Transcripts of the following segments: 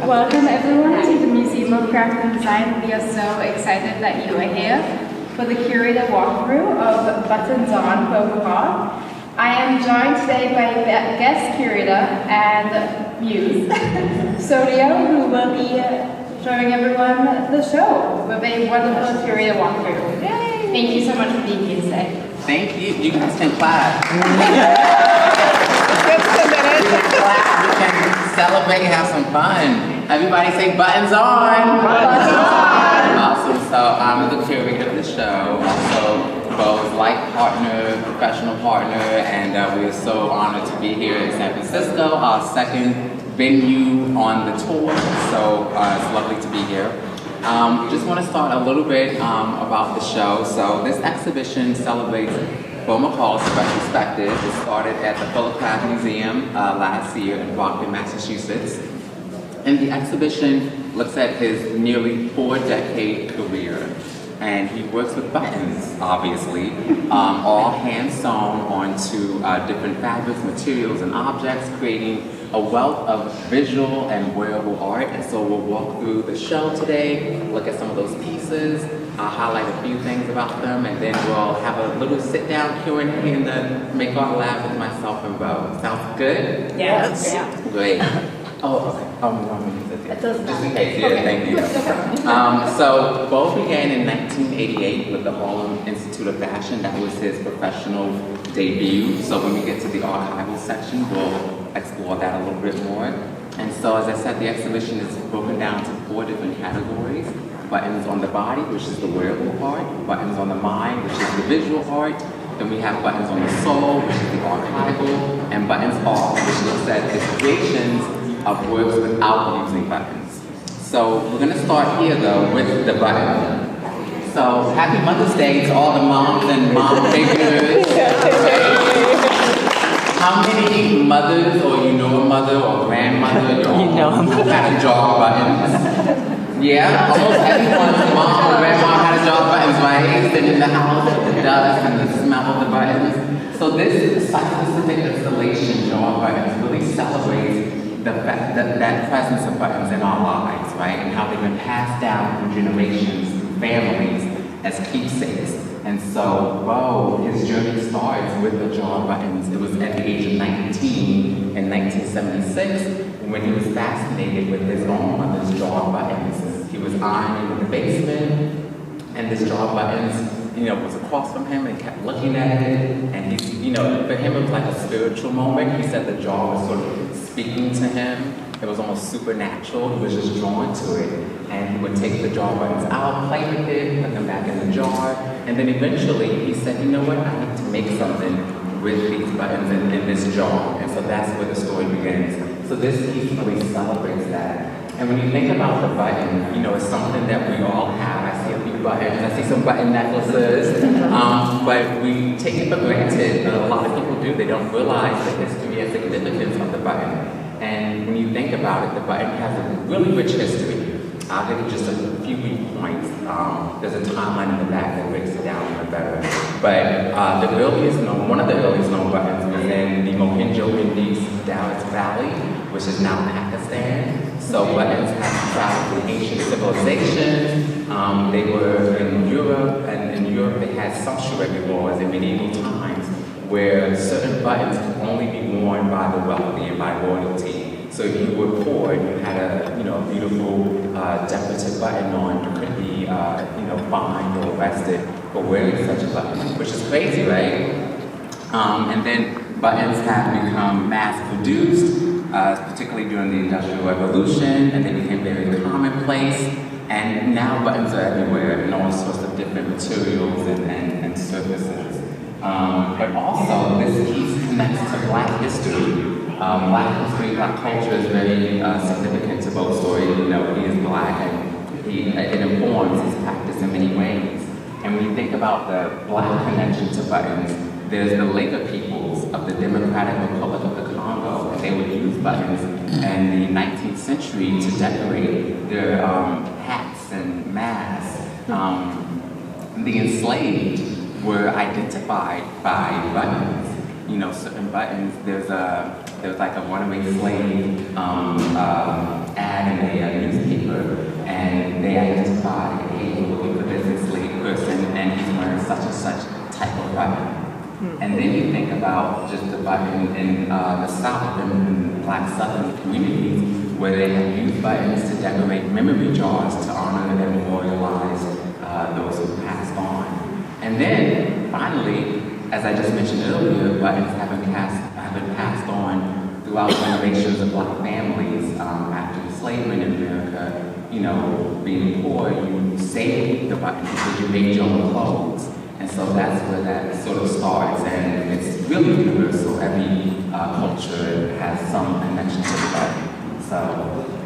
Welcome everyone to the Museum of Craft and Design. We are so excited that you are here for the Curator walkthrough of Buttons On Beau McCall. I am joined today by guest curator and muse, Sodio, who will be showing everyone the show with a wonderful Curator walkthrough. Yay! Thank you so much for being here today. Thank you. You can stand clap. We can celebrate, have some fun. Everybody say buttons on. Buttons on. Awesome. So I'm the curator of the show. Also, Beau's life partner, professional partner, and we are so honored to be here in San Francisco, our second venue on the tour. So it's lovely to be here. Just want to start a little bit about the show. So this exhibition celebrates Beau McCall's retrospective. It started at the Philip Museum last year in Brockton, Massachusetts. And the exhibition looks at his nearly 4-decade career. And he works with buttons, obviously, all hand-sewn onto different fabrics, materials, and objects, creating a wealth of visual and wearable art. And so we'll walk through the show today, look at some of those pieces, highlight a few things about them, and then we'll have a little sit-down Q&A and then make our laugh with myself and Beau. Sounds good? Yes. Yeah. Great. Oh, okay. It doesn't just in case, yeah, thank you. So Beau began in 1988 with the Harlem Institute of Fashion. That was his professional debut. So when we get to the archival section, we'll explore that a little bit more. And so, as I said, the exhibition is broken down to 4 different categories. Buttons on the body, which is the wearable part. Buttons on the mind, which is the visual art. Then we have buttons on the soul, which is the archival. And buttons off, which looks at his creations of works without using buttons. So we're going to start here though with the button. So happy Mother's Day to all the moms and mom figures. How many mothers, or you know a mother or grandmother, had a jar of buttons? Yeah, almost everyone's mom or grandma had a jar of buttons, right? Sitting in the house with the dust and the smell of the buttons. So this site-specific installation jar of buttons really celebrates that presence of buttons in our lives, right? And how they've been passed down through generations, through families, as keepsakes. And so, Beau, his journey starts with the jar of buttons. It was at the age of 19 in 1976 when he was fascinated with his own mother's jar of buttons. He was ironing in the basement, and this jar of buttons, was across from him, and he kept looking at it, and he's, for him it was like a spiritual moment. He said the jar was sort of speaking to him. It was almost supernatural. He was just drawn to it, and he would take the jar buttons out, play with it, put them back in the jar, and then eventually he said, you know what, I need to make something with these buttons in this jar, and so that's where the story begins. So this piece really celebrates that. And when you think about the button, it's something that we all have. I see a few buttons, I see some button necklaces, but we take it for granted. A lot of people do. They don't realize the history and significance of the button. And when you think about it, the button has a really rich history. I'll give you just a few key points. There's a timeline in the back that breaks it down even better. But one of the earliest known buttons was in the Mohenjo-Indian Valley, which is now Pakistan. So buttons have traveled through ancient civilizations. They were in Europe, and in Europe they had sumptuary laws in medieval times where certain buttons could only be worn by the wealthy and by royalty. So if you were poor and you had a beautiful decorative button on, you could be fined or arrested for wearing such a button, which is crazy, right? And then buttons have become mass-produced, particularly during the Industrial Revolution, and they became very commonplace. And now buttons are everywhere in all sorts of different materials and surfaces. But also, this piece connects to Black history. Black culture is very significant to Beau's story. He is Black, and it informs his practice in many ways. And when you think about the Black connection to buttons, there's the Laker peoples of the Democratic Republic of the Congo, and they would use buttons in the 19th century to decorate their hats and masks. The enslaved were identified by buttons. Certain buttons. There was like a runaway slave ad ad in a newspaper, and they identify, hey, we're looking for this enslaved person, and he's wearing such and such type of button. And then you think about just the button in the South and Black Southern communities, where they have used buttons to decorate memory jars to honor and memorialize those who passed on. And then, finally, as I just mentioned earlier, buttons have been passed on throughout generations of Black families after enslavement in America. You know, being poor, you saved the buttons because you made your own clothes. And so that's where that sort of starts, and it's really universal. Every culture has some connection to the button. So,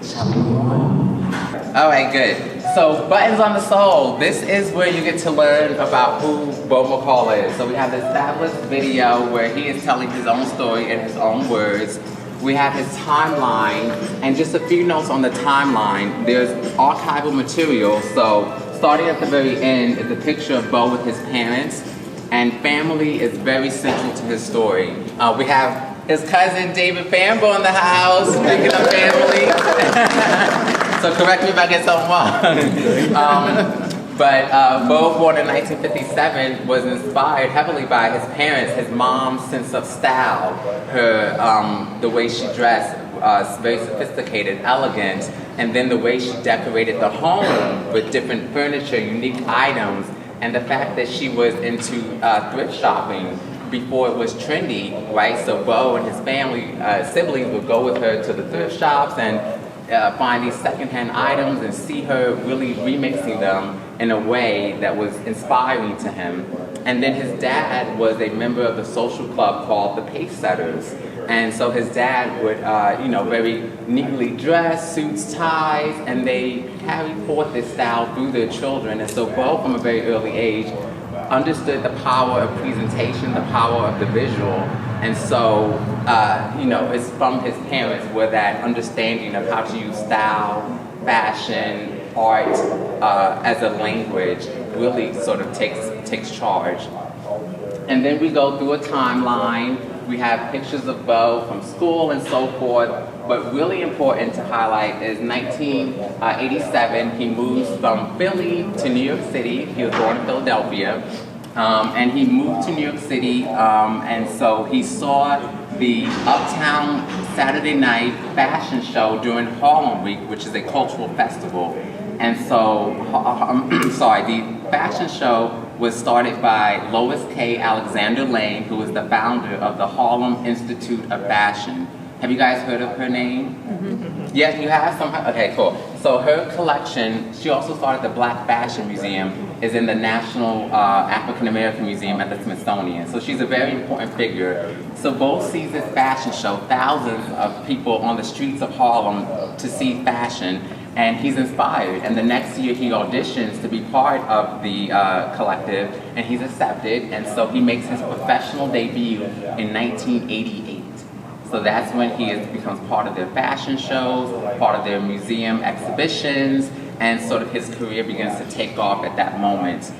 shall we move on? All right, good. So, buttons on the sole. This is where you get to learn about who Beau McCall is. So we have the established video where he is telling his own story in his own words. We have his timeline, and just a few notes on the timeline. There's archival material, so starting at the very end is a picture of Beau with his parents, and family is very central to his story. We have his cousin David Fambo in the house, speaking of family. So correct me if I get something wrong. But Beau, born in 1957, was inspired heavily by his parents, his mom's sense of style, her the way she dressed, very sophisticated, elegant, and then the way she decorated the home with different furniture, unique items, and the fact that she was into thrift shopping before it was trendy, right? So Beau and his family, siblings would go with her to the thrift shops and find these secondhand items and see her really remixing them in a way that was inspiring to him. And then his dad was a member of the social club called the Pace Setters. And so his dad would, very neatly dress, suits, ties, and they carried forth this style through their children. And so Beau, from a very early age, understood the power of presentation, the power of the visual. And so, it's from his parents where that understanding of how to use style, fashion, art as a language really sort of takes charge. And then we go through a timeline. We have pictures of Beau from school and so forth. But really important to highlight is 1987, he moves from Philly to New York City. He was born in Philadelphia. And he moved to New York City, and so he saw the Uptown Saturday night fashion show during Harlem Week, which is a cultural festival. And so, the fashion show was started by Lois K. Alexander Lane, who is the founder of the Harlem Institute of Fashion. Have you guys heard of her name? Mm-hmm. Yes, you have somehow? Okay, cool. So her collection, she also started the Black Fashion Museum, is in the National African American Museum at the Smithsonian. So she's a very important figure. So Beau sees this fashion show, thousands of people on the streets of Harlem to see fashion, and he's inspired. And the next year he auditions to be part of the collective, and he's accepted, and so he makes his professional debut in 1988. So that's when he becomes part of their fashion shows, part of their museum exhibitions, and sort of his career begins to take off at that moment.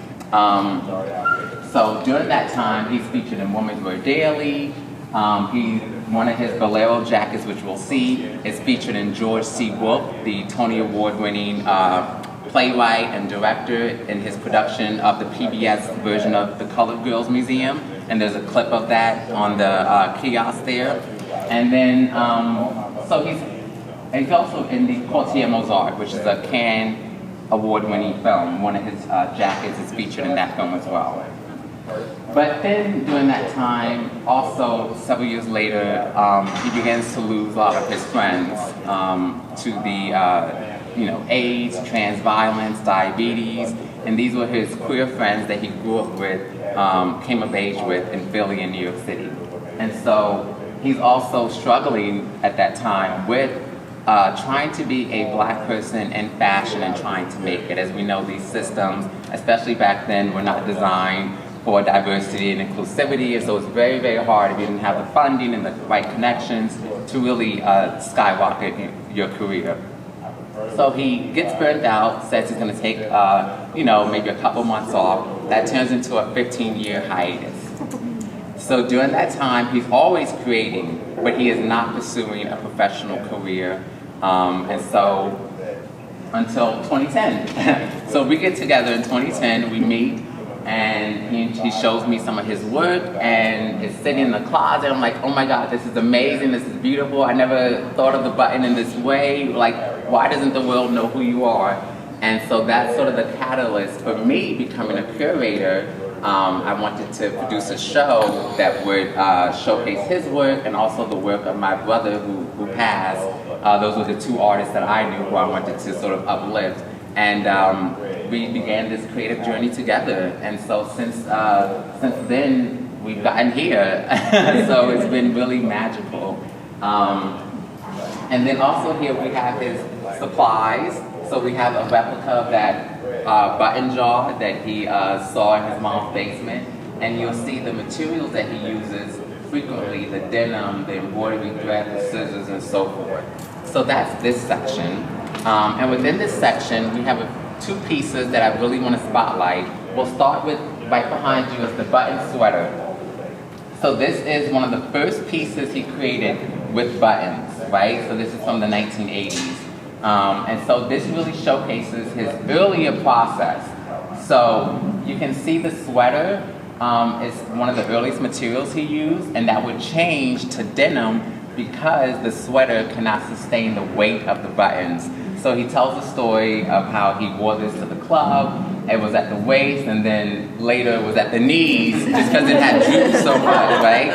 So during that time, he's featured in Women's Wear Daily. One of his bolero jackets, which we'll see, is featured in George C. Book, the Tony Award-winning playwright and director, in his production of the PBS version of the Colored Girls Museum. And there's a clip of that on the kiosk there. And then, he's also in the Quartier Mozart, which is a Cannes Award-winning film. One of his jackets is featured in that film as well. But then, during that time, also several years later, he begins to lose a lot of his friends to the, AIDS, trans violence, diabetes, and these were his queer friends that he grew up with, came of age with in Philly and New York City. And so he's also struggling at that time with trying to be a Black person in fashion and trying to make it. As we know, these systems, especially back then, were not designed for diversity and inclusivity, and so it's very, very hard if you didn't have the funding and the right connections to really skyrocket your career. So he gets burned out, says he's going to take, maybe a couple months off. That turns into a 15-year hiatus. So during that time, he's always creating, but he is not pursuing a professional career. And so until 2010. So we get together in 2010, we meet, and he shows me some of his work, and it's sitting in the closet. I'm like, oh my God, this is amazing, this is beautiful. I never thought of the button in this way. Like, why doesn't the world know who you are? And so that's sort of the catalyst for me becoming a curator. I wanted to produce a show that would showcase his work and also the work of my brother who passed. Those were the two artists that I knew who I wanted to sort of uplift. And we began this creative journey together. And so since then, we've gotten here. So it's been really magical. And then also here we have his supplies. So we have a replica of that button jar that he saw in his mom's basement. And you'll see the materials that he uses frequently, the denim, the embroidery thread, the scissors, and so forth. So that's this section. And within this section, we have two pieces that I really want to spotlight. We'll start with, right behind you is the button sweater. So this is one of the first pieces he created with buttons, right? So this is from the 1980s. And so this really showcases his earlier process. So you can see the sweater is one of the earliest materials he used, and that would change to denim because the sweater cannot sustain the weight of the buttons. So he tells the story of how he wore this to the club. It was at the waist, and then later it was at the knees, just because it had drooped so much, right?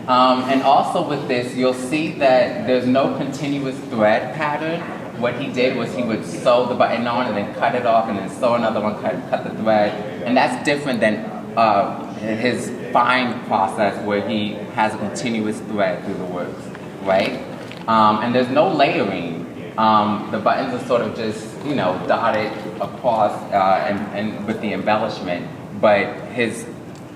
And also with this, you'll see that there's no continuous thread pattern. What he did was he would sew the button on and then cut it off and then sew another one, cut the thread. And that's different than his fine process where he has a continuous thread through the works, right? And there's no layering. The buttons are sort of just, dotted across and with the embellishment. But his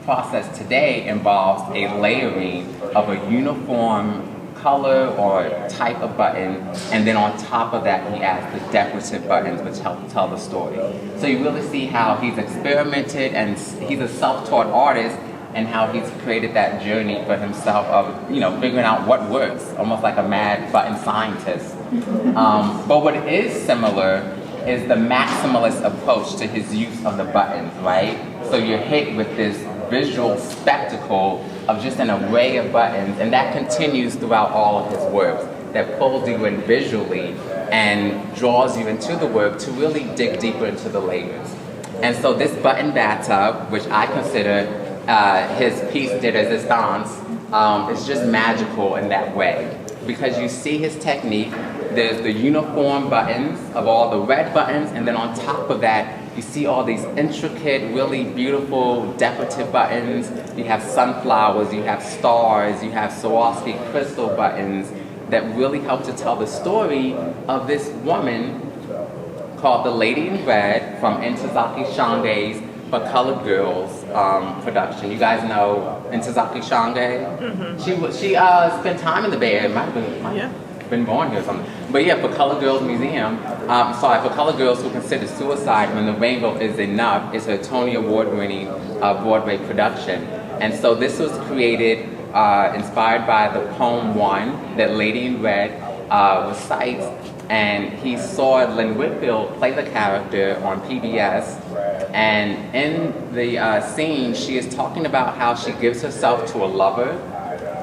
process today involves a layering of a uniform color or type of button, and then on top of that he adds the decorative buttons which help tell the story. So you really see how he's experimented, and he's a self-taught artist, and how he's created that journey for himself of figuring out what works, almost like a mad button scientist. But what is similar is the maximalist approach to his use of the buttons, right? So you're hit with this visual spectacle of just an array of buttons, and that continues throughout all of his works, that pulls you in visually and draws you into the work to really dig deeper into the layers. And so this button bathtub, which I consider his piece de resistance, is just magical in that way, because you see his technique. There's the uniform buttons of all the red buttons, and then on top of that you see all these intricate, really beautiful decorative buttons. You have sunflowers, you have stars, you have Swarovski crystal buttons that really help to tell the story of this woman called the Lady in Red from Ntozake Shange's For Colored Girls production. You guys know Ntozake Shange? Mm-hmm. She spent time in the Bay Area. Might have been born here or something. But yeah, For Colored Girls Museum. For Colored Girls Who Consider Suicide When the Rainbow Is Enough, is her Tony Award-winning Broadway production. And so this was created, inspired by the poem One that Lady in Red recites. And he saw Lynn Whitfield play the character on PBS. And in the scene, she is talking about how she gives herself to a lover,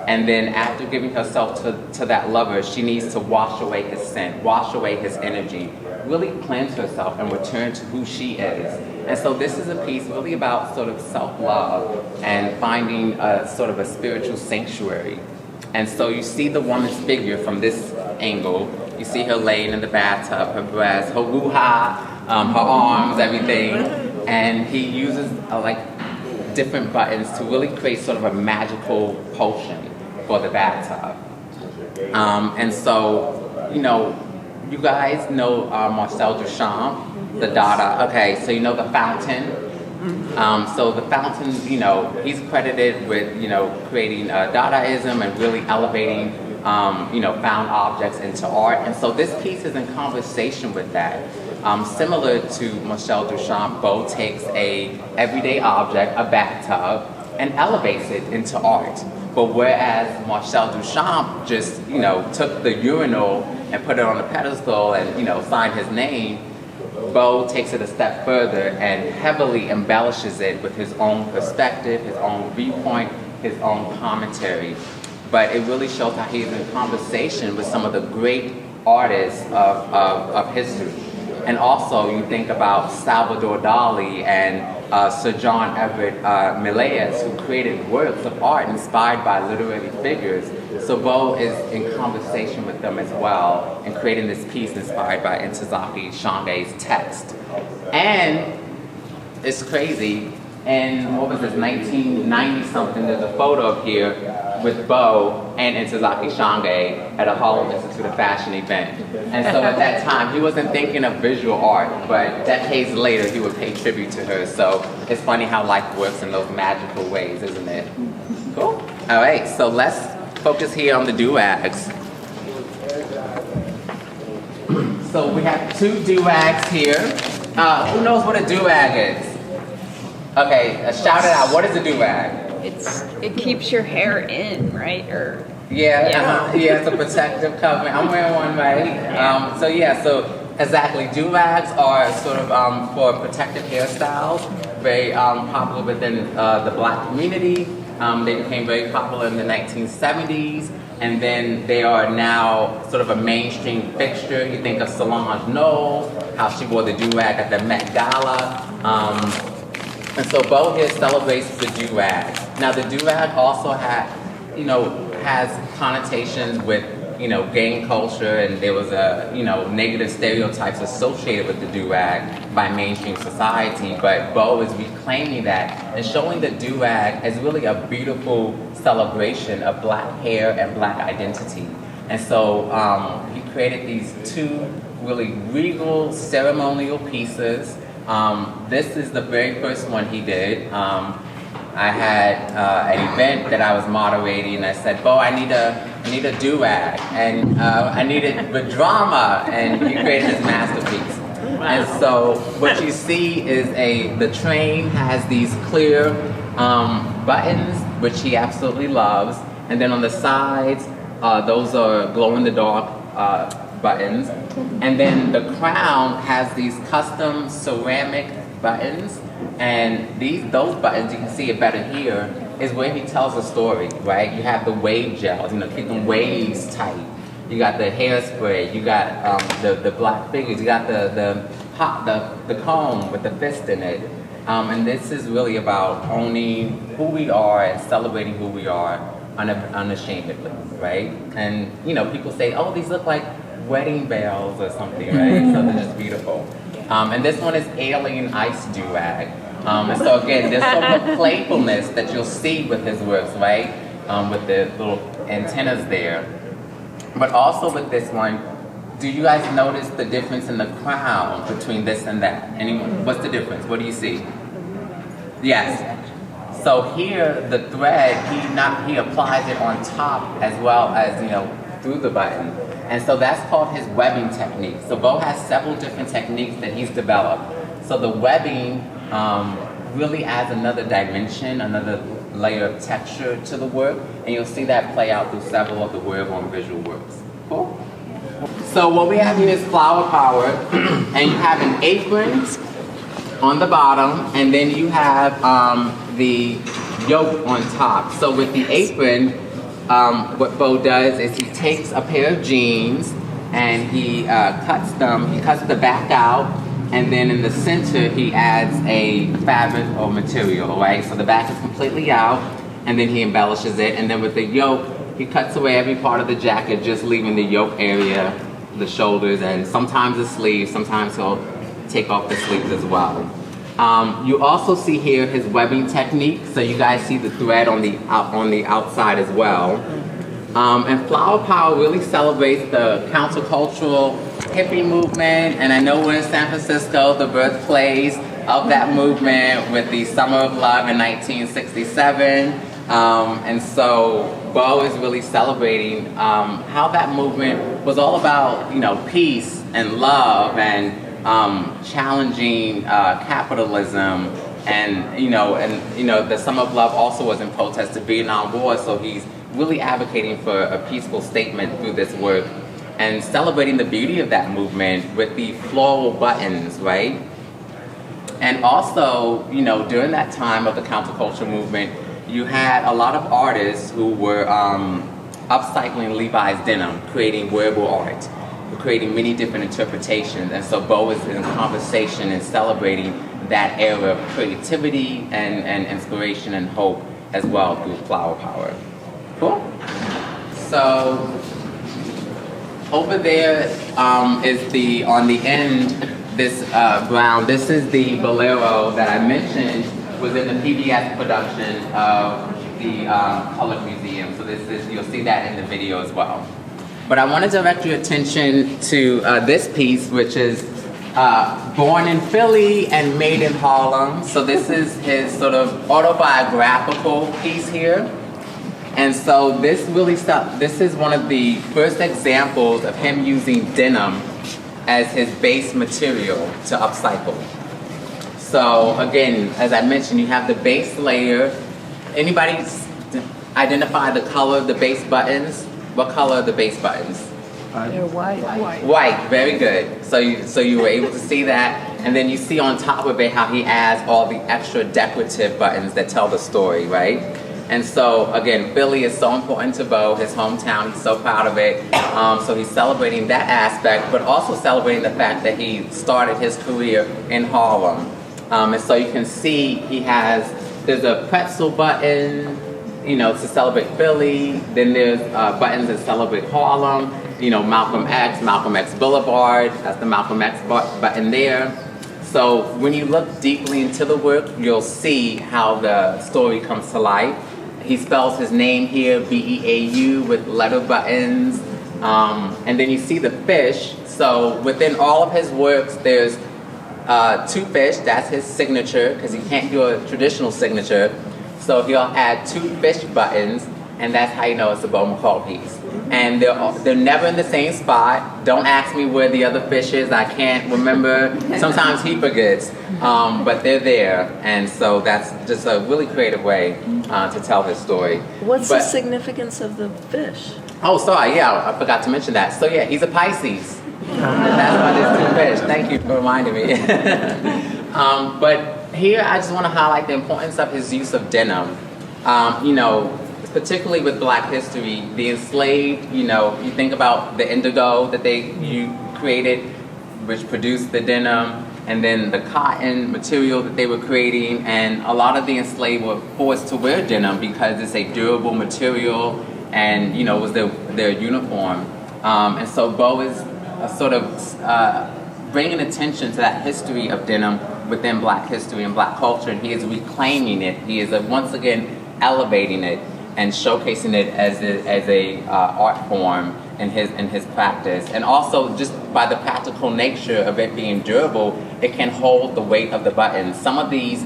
and then after giving herself to that lover, she needs to wash away his scent, wash away his energy, really cleanse herself and return to who she is. And so this is a piece really about sort of self-love and finding a sort of a spiritual sanctuary. And so you see the woman's figure from this angle. You see her laying in the bathtub, her breasts, her woo-ha, her arms, everything. And he uses different buttons to really create sort of a magical potion for the bathtub. And so, you guys know Marcel Duchamp, the Dada. Okay, so you know the fountain. So the fountain, he's credited with, creating Dadaism and really elevating, found objects into art. And so this piece is in conversation with that. Similar to Marcel Duchamp, Beau takes a everyday object, a bathtub, and elevates it into art. But whereas Marcel Duchamp just, took the urinal and put it on a pedestal and, you know, sign his name, Beau takes it a step further and heavily embellishes it with his own perspective, his own viewpoint, his own commentary. But it really shows how he's in conversation with some of the great artists of history. And also, you think about Salvador Dali and Sir John Everett Millais, who created works of art inspired by literary figures. So Beau is in conversation with them as well and creating this piece inspired by Ntozake Shange's text. And it's crazy, and what was this, 1990 something, there's a photo up here with Beau and Ntozake Shange at a Harlem Institute of Fashion event. And so at that time, he wasn't thinking of visual art, but decades later, he would pay tribute to her. So it's funny how life works in those magical ways, isn't it? Cool. All right, so let's focus here on the durags. So we have two durags here. Who knows what a durag is? Okay, shout it out. What is a durag? It keeps your hair in, right? Or yeah, it's a protective covering. I'm wearing one, right? So exactly. Durags are sort of for protective hairstyles, very popular within the Black community. They became very popular in the 1970s, and then they are now sort of a mainstream fixture. You think of Solange Knowles, how she wore the durag at the Met Gala. And so Beau here celebrates the durag. Now the durag also has connotations with, gang culture, and there was negative stereotypes associated with the durag by mainstream society. But Beau is reclaiming that and showing the durag as really a beautiful celebration of Black hair and Black identity. And so he created these two really regal ceremonial pieces. This is the very first one he did. I had an event that I was moderating, and I said, Beau, I need a durag, and I need it with drama, and he created his masterpiece. Wow. And so what you see is the train has these clear buttons, which he absolutely loves, and then on the sides, those are glow-in-the-dark buttons, and then the crown has these custom ceramic buttons, and those buttons, you can see it better here, is where he tells a story, right? You have the wave gels, keep them waves tight. You got the hairspray, you got the Black figures, you got the comb with the fist in it, and this is really about owning who we are and celebrating who we are unashamedly, right? And people say, oh, these look like wedding bells or something, right? So they're just beautiful. And this one is Alien Ice Durag. And so again, there's sort of a playfulness that you'll see with his works, right? With the little antennas there. But also with this one, do you guys notice the difference in the crown between this and that? Anyone? What's the difference? What do you see? Yes. So here, the thread, he applies it on top as well as, through the button. And so that's called his webbing technique. So Beau has several different techniques that he's developed. So the webbing really adds another dimension, another layer of texture to the work, and you'll see that play out through several of the wearable and visual works. Cool? So what we have here is flower power, and you have an apron on the bottom, and then you have the yoke on top. So with the apron, what Beau does is he takes a pair of jeans and he cuts the back out, and then in the center he adds a fabric or material, right? So the back is completely out, and then he embellishes it, and then with the yoke, he cuts away every part of the jacket, just leaving the yoke area, the shoulders, and sometimes the sleeves, sometimes he'll take off the sleeves as well. You also see here his webbing technique, so you guys see the thread on the outside as well. And Flower Power really celebrates the countercultural hippie movement, and I know we're in San Francisco, the birthplace of that movement with the Summer of Love in 1967. And so Beau is really celebrating how that movement was all about, peace and love and challenging capitalism, and the Summer of Love also was in protest to Vietnam War, so he's really advocating for a peaceful statement through this work. and celebrating the beauty of that movement with the floral buttons, right? And also, you know, during that time of the counterculture movement, you had a lot of artists who were upcycling Levi's denim, creating wearable art, creating many different interpretations. And so Beau is in conversation and celebrating that era of creativity and inspiration and hope as well through flower power. Cool? So over there is the, on the end, this brown, this is the bolero that I mentioned was in the PBS production of the Colored Museum. So this is, you'll see that in the video as well. But I want to direct your attention to this piece, which is born in Philly and made in Harlem. So this is his sort of autobiographical piece here. And so this really this is one of the first examples of him using denim as his base material to upcycle. So again, as I mentioned, you have the base layer. Anybody identify the color of the base buttons? What color are the base buttons? They're white. White, very good. So you were able to see that. And then you see on top of it how he adds all the extra decorative buttons that tell the story, right? And so, again, Philly is so important to Beau, his hometown. He's so proud of it. So he's celebrating that aspect, but also celebrating the fact that he started his career in Harlem. And so you can see there's a pretzel button, you know, to celebrate Philly. Then there's buttons that celebrate Harlem. You know, Malcolm X Boulevard. That's the Malcolm X button there. So when you look deeply into the work, you'll see how the story comes to life. He spells his name here, B-E-A-U, with letter buttons. And then you see the fish. So within all of his works, there's two fish. That's his signature, because he can't do a traditional signature. So he'll add two fish buttons, and that's how you know it's a Beau McCall piece. And they're never in the same spot. Don't ask me where the other fish is. I can't remember. Sometimes he forgets, but they're there. And so that's just a really creative way to tell his story. What's the significance of the fish? Oh, sorry, yeah, I forgot to mention that. So yeah, he's a Pisces. That's why there's two fish. Thank you for reminding me. But here I just want to highlight the importance of his use of denim. You know, particularly with Black history, the enslaved, you know, you think about the indigo that you created, which produced the denim, and then the cotton material that they were creating, and a lot of the enslaved were forced to wear denim because it's a durable material, and you know, it was their uniform. And so Beau is sort of bringing attention to that history of denim within Black history and Black culture, and he is reclaiming it. He is once again elevating it and showcasing it as a art form in his practice. And also just by the practical nature of it being durable, it can hold the weight of the buttons. Some of these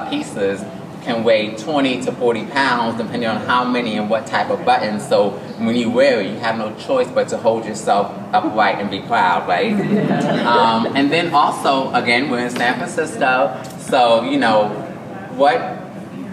pieces can weigh 20 to 40 pounds depending on how many and what type of buttons. So when you wear it, you have no choice but to hold yourself upright and be proud, right? And then also, again, we're in San Francisco, so you know, what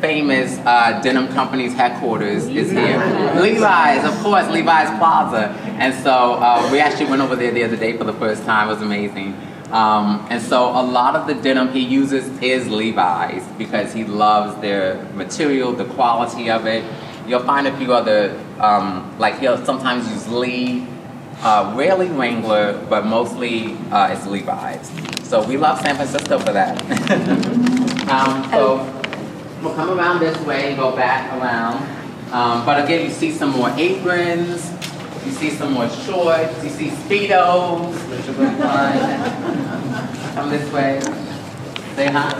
famous denim company's headquarters is here? Levi's, of course, Levi's Plaza. And so we actually went over there the other day for the first time. It was amazing. And so a lot of the denim he uses is Levi's because he loves their material, the quality of it. You'll find a few other, like he'll sometimes use Lee, rarely Wrangler, but mostly it's Levi's. So we love San Francisco for that. So we'll come around this way, go back around. But again, you see some more aprons, you see some more shorts, you see Speedos, which are really fun. Come this way. Say hi.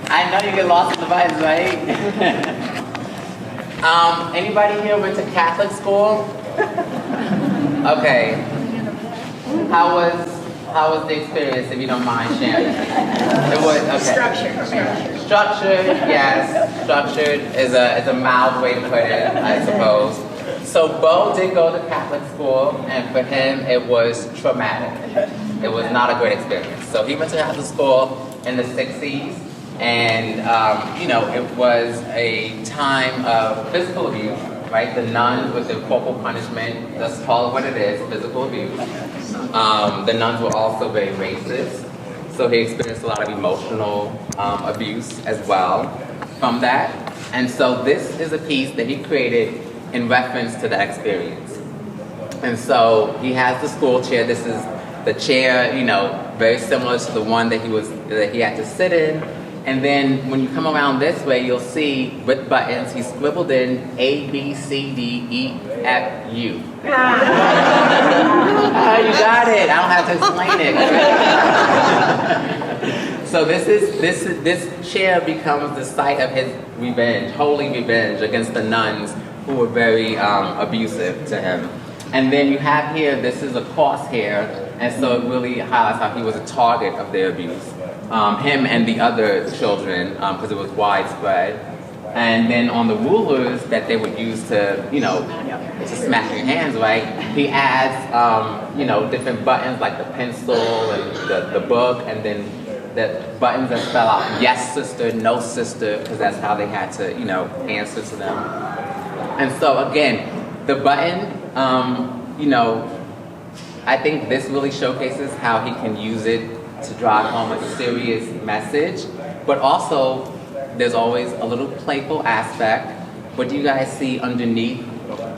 I know you get lost in the vibes, right? Anybody here went to Catholic school? Okay. How was the experience, if you don't mind sharing? It was, okay. Structured, yes. Structured is a mild way to put it, I suppose. So Beau did go to Catholic school, and for him it was traumatic. It was not a great experience. So he went to Catholic school in the 60s, and you know, it was a time of physical abuse, right? The nuns with their corporal punishment, let's call it what it is, physical abuse. The nuns were also very racist, so he experienced a lot of emotional abuse as well from that. And so this is a piece that he created in reference to the experience. And so he has the school chair. This is the chair, you know, very similar to the one that he had to sit in. And then when you come around this way, you'll see with buttons, he scribbled in A, B, C, D, E, F, U. You got it. I don't have to explain it. So this chair becomes the site of his revenge, holy revenge against the nuns who were very abusive to him. And then you have here, this is a crosshair, and so it really highlights how he was a target of their abuse. Him and the other children, because it was widespread. And then on the rulers that they would use to, you know, to smack your hands, right? He adds, you know, different buttons like the pencil and the book, and then the buttons that spell out yes sister, no sister, because that's how they had to, you know, answer to them. And so again, the button, you know, I think this really showcases how he can use it to drive home a serious message, but also there's always a little playful aspect. What do you guys see underneath?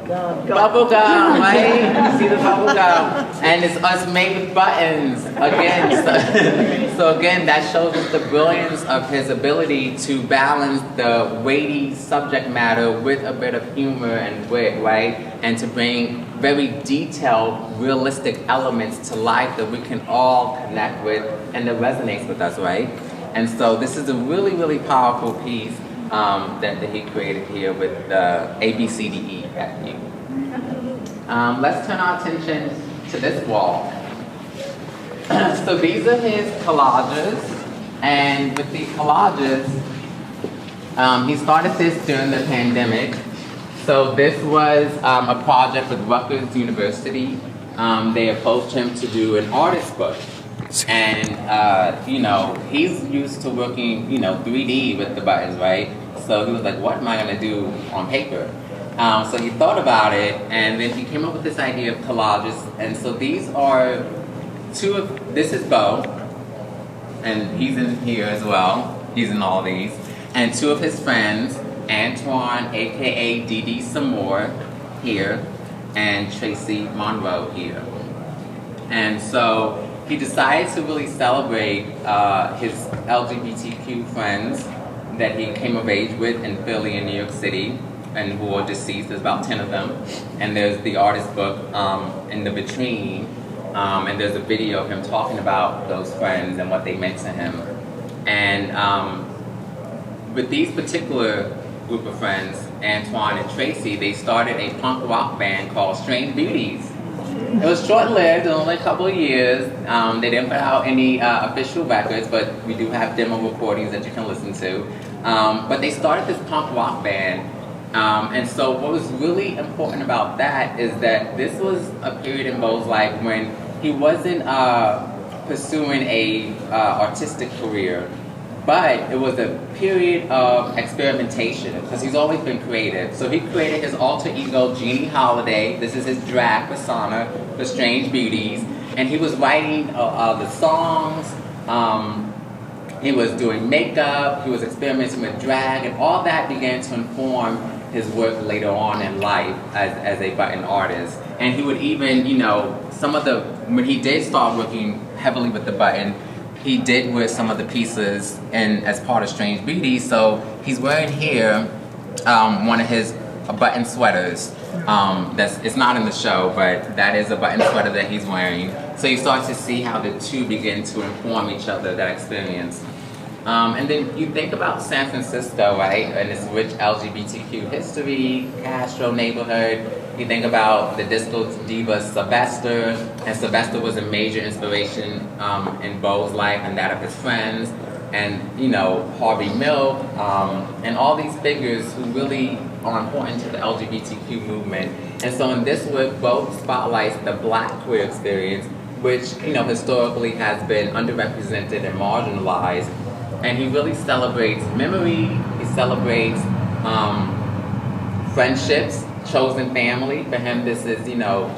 Bubble gum, right? You see the bubble gum, and it's us made with buttons again. So again, that shows us the brilliance of his ability to balance the weighty subject matter with a bit of humor and wit, right? And to bring very detailed, realistic elements to life that we can all connect with and that resonates with us, right? And so this is a really, really powerful piece that he created here with the A, B, C, D, E, F, U. Let's turn our attention to this wall. So these are his collages, and with the collages, he started this during the pandemic. So this was a project with Rutgers University. They approached him to do an artist book. And, you know, he's used to working, you know, 3D with the buttons, right? So he was like, what am I going to do on paper? So he thought about it, and then he came up with this idea of collages. And so these are this is Beau, and he's in here as well. He's in all these. And two of his friends, Antoine, aka Didi Samore, here, and Tracy Monroe here. And so he decided to really celebrate his LGBTQ friends that he came of age with in Philly and New York City, and who are deceased. There's about 10 of them. And there's the artist book in the vitrine, and there's a video of him talking about those friends and what they meant to him. And with these particular group of friends, Antoine and Tracy, they started a punk rock band called Strange Beauties. It was short-lived, only a couple of years. They didn't put out any official records, but we do have demo recordings that you can listen to. But they started this punk rock band. And so what was really important about that is that this was a period in Beau's life when he wasn't pursuing a artistic career, but it was a period of experimentation because he's always been creative. So he created his alter ego, Jeannie Holiday. This is his drag persona, The Strange Beauties. And he was writing the songs. He was doing makeup. He was experimenting with drag. And all that began to inform his work later on in life as a button artist. And he would even, you know, when he did start working heavily with the button, he did wear some of the pieces as part of Strange Beauty. So he's wearing here one of his button sweaters. It's not in the show, but that is a button sweater that he's wearing. So you start to see how the two begin to inform each other, that experience. And then you think about San Francisco, right? And its rich LGBTQ history, Castro neighborhood. You think about the disco diva Sylvester, and Sylvester was a major inspiration in Beau's life and that of his friends, and you know, Harvey Milk, and all these figures who really are important to the LGBTQ movement. And so in this work, Beau spotlights the Black queer experience, which you know historically has been underrepresented and marginalized. And he really celebrates memory. He celebrates friendships, chosen family. For him, this is,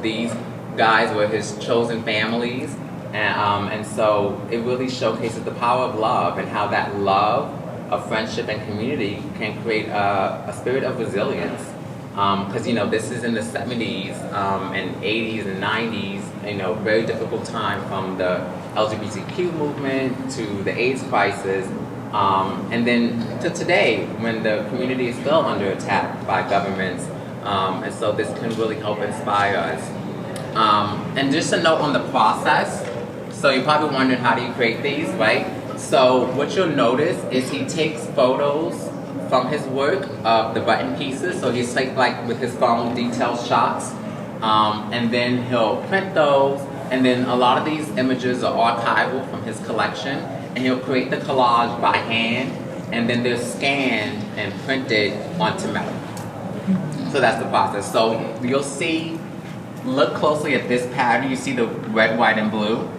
these guys were his chosen families. And so it really showcases the power of love and how that love of friendship and community can create a spirit of resilience. Because, this is in the 70s and 80s and 90s, very difficult time from the LGBTQ movement to the AIDS crisis. And then to today, when the community is still under attack by governments. And so this can really help inspire us. And just a note on the process. So you're probably wondering, how do you create these, right? So what you'll notice is he takes photos from his work of the button pieces. So he's like with his phone detail shots. And then he'll print those. And then a lot of these images are archival from his collection. And he'll create the collage by hand. And then they're scanned and printed onto metal. So that's the process. So you'll see, look closely at this pattern. You see the red, white, and blue.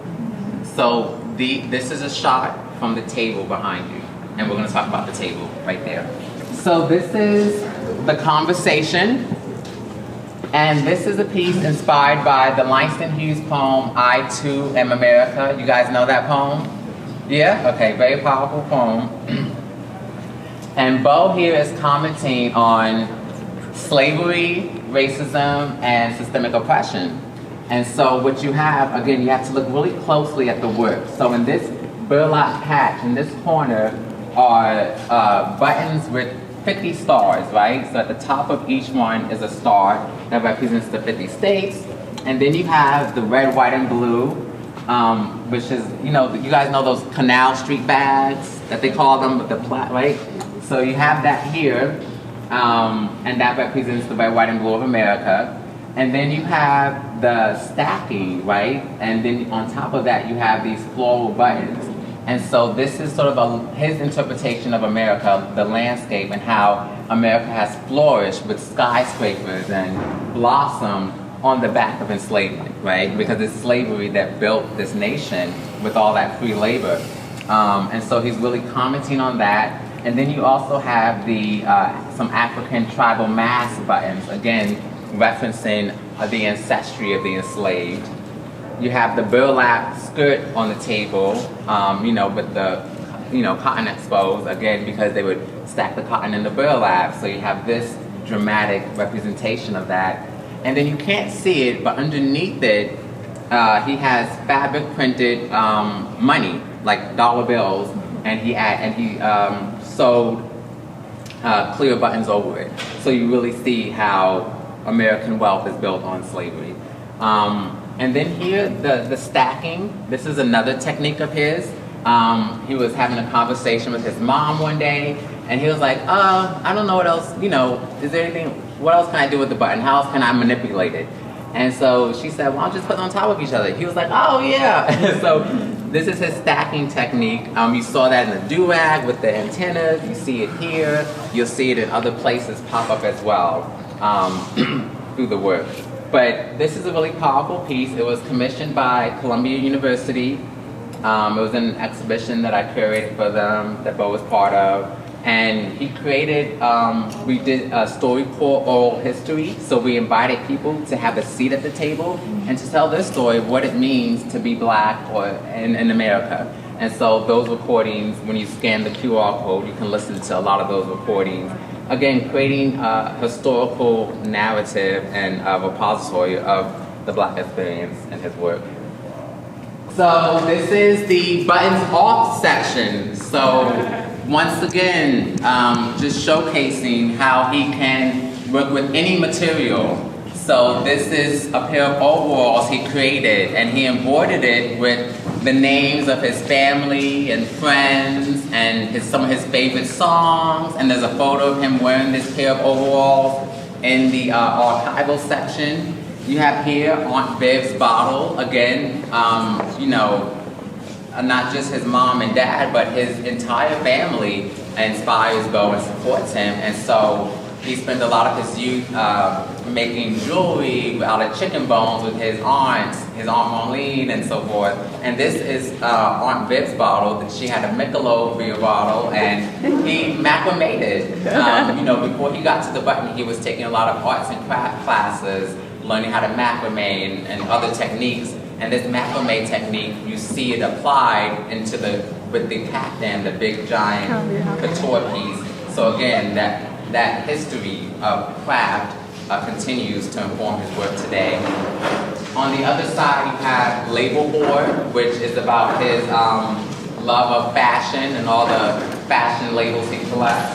So this is a shot from the table behind you. And we're going to talk about the table right there. So this is the conversation. And this is a piece inspired by the Langston Hughes poem, I Too Am America. You guys know that poem? Yeah? Okay, very powerful poem. And Beau here is commenting on slavery, racism, and systemic oppression. And so what you have, again, you have to look really closely at the work. So in this burlap patch, in this corner, are buttons with 50 stars, right? So at the top of each one is a star that represents the 50 states. And then you have the red, white, and blue, which is, you guys know those Canal Street bags that they call them, with the right? So you have that here, and that represents the red, white, and blue of America. And then you have the stacking, right? And then on top of that, you have these floral buttons. And so this is sort of his interpretation of America, the landscape, and how America has flourished with skyscrapers and blossomed on the back of enslavement, right? Because it's slavery that built this nation with all that free labor. And so he's really commenting on that. And then you also have some African tribal mask buttons, again, referencing the ancestry of the enslaved. You have the burlap skirt on the table, with the, cotton exposed, again, because they would stack the cotton in the burlap. So you have this dramatic representation of that. And then you can't see it, but underneath it, he has fabric printed money, like dollar bills, and he sewed clear buttons over it. So you really see how American wealth is built on slavery. And then here, the stacking, this is another technique of his. He was having a conversation with his mom one day, and he was like, I don't know what else, is there anything, what else can I do with the button? How else can I manipulate it? And so she said, well, I'll just put them on top of each other. He was like, oh yeah. So this is his stacking technique. You saw that in the durag with the antennas. You see it here. You'll see it in other places pop up as well through the work. But this is a really powerful piece. It was commissioned by Columbia University. It was an exhibition that I curated for them, that Beau was part of. And he created, we did a story for oral history. So we invited people to have a seat at the table and to tell their story of what it means to be Black or in America. And so those recordings, when you scan the QR code, you can listen to a lot of those recordings. Again, creating a historical narrative and a repository of the Black experience and his work. So this is the buttons off section. So once again, just showcasing how he can work with any material. So this is a pair of overalls he created, and he embroidered it with the names of his family and friends and some of his favorite songs. And there's a photo of him wearing this pair of overalls in the archival section. You have here Aunt Viv's bottle, again, not just his mom and dad, but his entire family inspires Beau and supports him. And so he spent a lot of his youth making jewelry out of chicken bones with his aunts, his Aunt Marlene and so forth. And this is Aunt Viv's bottle. She had a Michelob beer bottle, and he macramated. You know, before he got to the button, he was taking a lot of arts and craft classes, learning how to macrame and other techniques. And this macrame technique, you see it applied into with the kaftan, the big giant couture piece. So again, that history of craft continues to inform his work today. On the other side, you have Label Board, which is about his love of fashion and all the fashion labels he collects.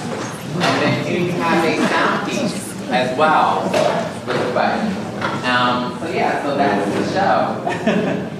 And then here you have a sound piece as well with the button. So yeah, so that's the show.